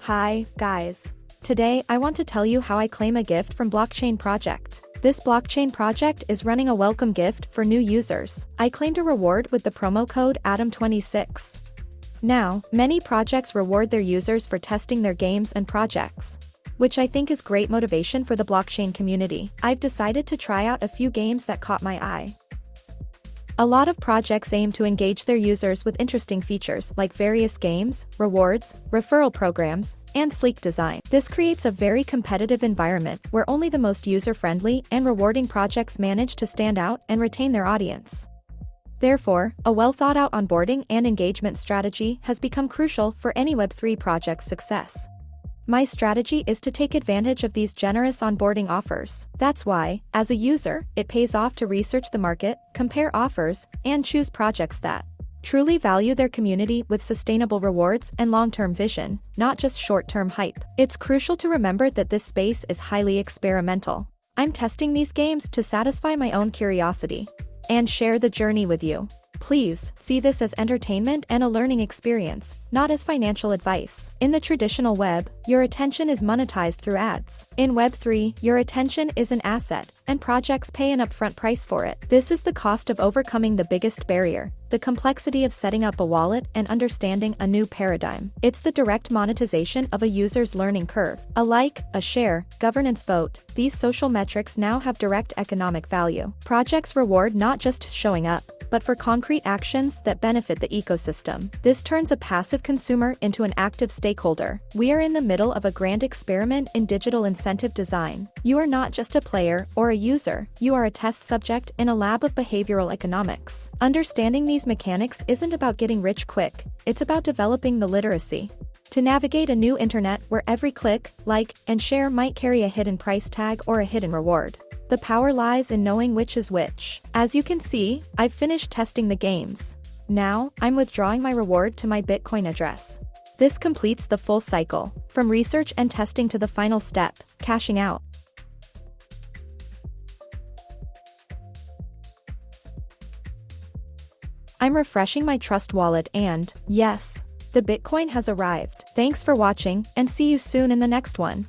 Hi, guys. Today I want to tell you how I claim a gift from blockchain project. This blockchain project is running a welcome gift for new users. I claimed a reward with the promo code ATOM26. Now, many projects reward their users for testing their games and projects, which I think is great motivation for the blockchain community. I've decided to try out a few games that caught my eye. A lot of projects aim to engage their users with interesting features like various games, rewards, referral programs, and sleek design. This creates a very competitive environment where only the most user-friendly and rewarding projects manage to stand out and retain their audience. Therefore, a well-thought-out onboarding and engagement strategy has become crucial for any Web3 project's success. My strategy is to take advantage of these generous onboarding offers. That's why, as a user, it pays off to research the market, compare offers, and choose projects that truly value their community with sustainable rewards and long-term vision, not just short-term hype. It's crucial to remember that this space is highly experimental. I'm testing these games to satisfy my own curiosity and share the journey with you. Please see this as entertainment and a learning experience, not as financial advice. In the traditional web, your attention is monetized through ads. In Web3, your attention is an asset, and projects pay an upfront price for it. This is the cost of overcoming the biggest barrier, the complexity of setting up a wallet and understanding a new paradigm. It's the direct monetization of a user's learning curve. A like, a share, governance vote, these social metrics now have direct economic value. Projects reward not just showing up, but for concrete actions that benefit the ecosystem. This turns a passive consumer into an active stakeholder. We are in the middle of a grand experiment in digital incentive design. You are not just a player or a user, you are a test subject in a lab of behavioral economics. Understanding these mechanics isn't about getting rich quick, it's about developing the literacy to navigate a new internet where every click, like, and share might carry a hidden price tag or a hidden reward. The power lies in knowing which is which. As you can see, I've finished testing the games. Now, I'm withdrawing my reward to my Bitcoin address. This completes the full cycle, from research and testing to the final step, cashing out. I'm refreshing my Trust wallet and, yes, the Bitcoin has arrived. Thanks for watching, and see you soon in the next one.